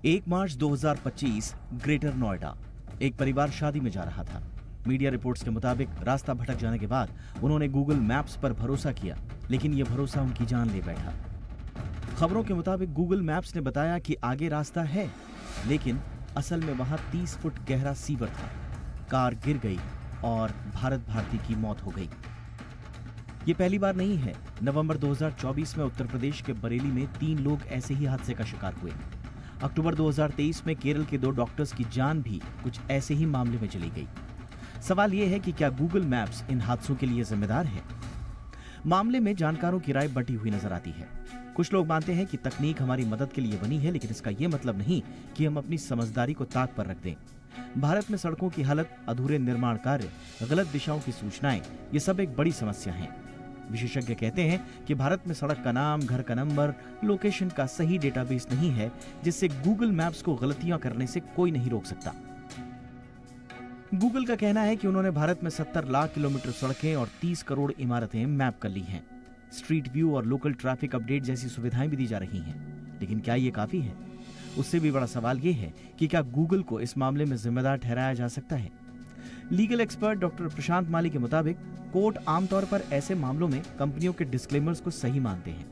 1 मार्च 2025 greater Noida. एक परिवार शादी में जा रहा था। मीडिया रिपोर्ट्स के मुताबिक रास्ता भटक जाने के बाद उन्होंने गूगल मैप्स पर भरोसा किया, लेकिन यह भरोसा उनकी जान ले बैठा। खबरों के मुताबिक गूगल मैप्स ने बताया कि आगे रास्ता है, लेकिन असल में वहां 30 फुट गहरा सीवर था। कार गिर गई और भारत भारती की मौत हो गई। ये पहली बार नहीं है। नवंबर 2024 में उत्तर प्रदेश के बरेली में 3 लोग ऐसे ही हादसे का शिकार हुए। अक्टूबर 2023 में केरल के 2 डॉक्टर्स की जान भी कुछ ऐसे ही मामले में चली गई। सवाल यह है कि क्या गूगल मैप्स इन हादसों के लिए जिम्मेदार है? मामले में जानकारों की राय बटी हुई नजर आती है। कुछ लोग मानते हैं कि तकनीक हमारी मदद के लिए बनी है, लेकिन इसका यह मतलब नहीं कि हम अपनी समझदारी को ताक पर रख दें। भारत में सड़कों की हालत, अधूरे निर्माण कार्य, गलत दिशाओं की सूचनाएं, ये सब एक बड़ी समस्या है। विशेषज्ञ कहते हैं कि भारत में सड़क का नाम, घर का नंबर, लोकेशन का सही डेटाबेस नहीं है, जिससे गूगल मैप्स को गलतियां करने से कोई नहीं रोक सकता। गूगल का कहना है कि उन्होंने भारत में 70 लाख किलोमीटर सड़कें और 30 करोड़ इमारतें मैप कर ली हैं। स्ट्रीट व्यू और लोकल ट्रैफिक अपडेट जैसी सुविधाएं भी दी जा रही हैं। लेकिन क्या ये काफी है? उससे भी बड़ा सवाल यह है कि क्या गूगल को इस मामले में जिम्मेदार ठहराया जा सकता है? लीगल एक्सपर्ट डॉक्टर प्रशांत माली के मुताबिक कोर्ट आमतौर पर ऐसे मामलों में कंपनियों के डिस्क्लेमर्स को सही मानते हैं,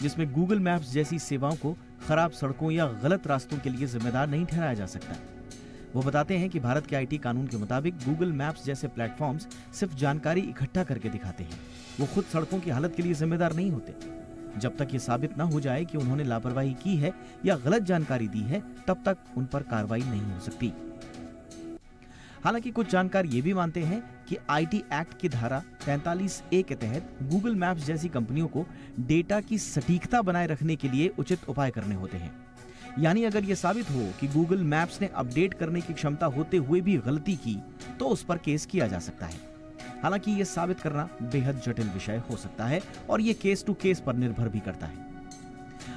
जिसमें गूगल मैप्स जैसी सेवाओं को खराब सड़कों या गलत रास्तों के लिए जिम्मेदार नहीं ठहराया जा सकता। वो बताते हैं कि भारत के आईटी कानून के मुताबिक गूगल मैप्स जैसे प्लेटफॉर्म्स सिर्फ जानकारी इकट्ठा करके दिखाते हैं। वो खुद सड़कों की हालत के लिए जिम्मेदार नहीं होते। जब तक ये साबित न हो जाए कि उन्होंने लापरवाही की है या गलत जानकारी दी है, तब तक उन पर कार्रवाई नहीं हो सकती। हालांकि कुछ जानकार ये भी मानते हैं कि आईटी एक्ट की धारा 43A के तहत गूगल मैप्स जैसी कंपनियों को डेटा की सटीकता बनाए रखने के लिए उचित उपाय करने होते हैं। यानी अगर यह साबित हो कि गूगल मैप्स ने अपडेट करने की क्षमता होते हुए भी गलती की, तो उस पर केस किया जा सकता है। हालांकि यह साबित करना बेहद जटिल विषय हो सकता है और यह केस टू केस पर निर्भर भी करता है।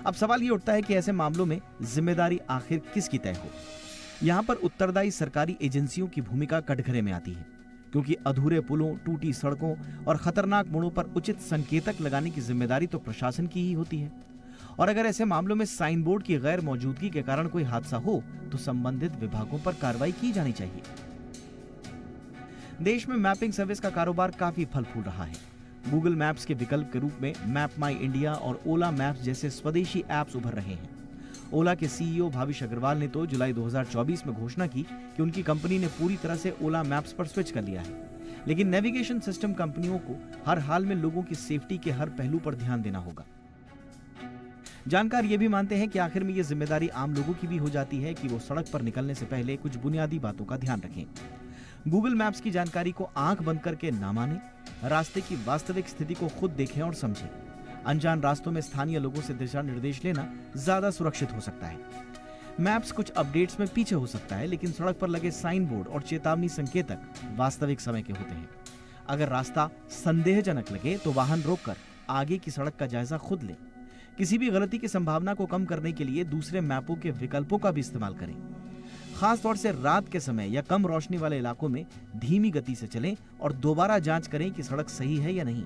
अब सवाल यह उठता है कि ऐसे मामलों में जिम्मेदारी आखिर किसकी तय हो? यहाँ पर उत्तरदायी सरकारी एजेंसियों की भूमिका कटघरे में आती है, क्योंकि अधूरे पुलों, टूटी सड़कों और खतरनाक मोड़ों पर उचित संकेतक लगाने की जिम्मेदारी तो प्रशासन की ही होती है। और अगर ऐसे मामलों में साइन बोर्ड की गैर मौजूदगी के कारण कोई हादसा हो, तो संबंधित विभागों पर कार्रवाई की जानी चाहिए। देश में मैपिंग सर्विस का कारोबार काफी फल फूल रहा है। गूगल मैप्स के विकल्प के रूप में मैप माई इंडिया और ओला मैप्स जैसे स्वदेशी ऐप्स उभर रहे हैं। ओला के सीईओ भाविश अग्रवाल ने तो जुलाई 2024 में घोषणा की कि उनकी कंपनी ने पूरी तरह से ओला मैप्स पर स्विच कर लिया है। लेकिन नेविगेशन सिस्टम कंपनियों को हर हाल में लोगों की सेफ्टी के हर पहलू पर ध्यान देना होगा। जानकार ये भी मानते हैं कि आखिर में ये जिम्मेदारी आम लोगों की भी हो जाती है कि वो सड़क पर निकलने से पहले कुछ बुनियादी बातों का ध्यान रखें। गूगल मैप्स की जानकारी को आंख बंद करके ना माने, रास्ते की वास्तविक स्थिति को खुद देखें और समझें। अनजान रास्तों में स्थानीय लोगों से दिशा निर्देश लेना ज्यादा सुरक्षित हो सकता है। मैप्स कुछ अपडेट्स में पीछे हो सकता है, लेकिन सड़क पर लगे साइन बोर्ड और चेतावनी संकेतक वास्तविक समय के होते हैं। अगर रास्ता संदेहजनक लगे तो वाहन रोककर आगे की सड़क का जायजा खुद लें। किसी भी गलती की संभावना को कम करने के लिए दूसरे मैपों के विकल्पों का भी इस्तेमाल करें। खास तौर से रात के समय या कम रोशनी वाले इलाकों में धीमी गति से चलें और दोबारा जांच करें कि सड़क सही है या नहीं।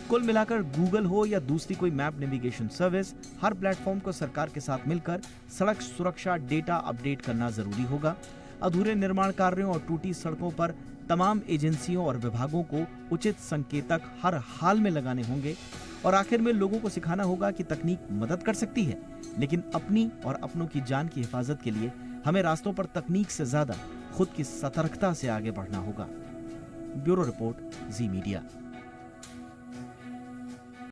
कुल मिलाकर गूगल हो या दूसरी कोई मैप नेविगेशन सर्विस, हर प्लेटफॉर्म को सरकार के साथ मिलकर सड़क सुरक्षा डेटा अपडेट करना जरूरी होगा। अधूरे निर्माण कार्यों और टूटी सड़कों पर तमाम एजेंसियों और विभागों को उचित संकेतक हर हाल में लगाने होंगे। और आखिर में लोगों को सिखाना होगा कि तकनीक मदद कर सकती है, लेकिन अपनी और अपनों की जान की हिफाजत के लिए हमें रास्तों पर तकनीक से ज्यादा खुद की सतर्कता से आगे बढ़ना होगा। ब्यूरो रिपोर्ट, जी मीडिया।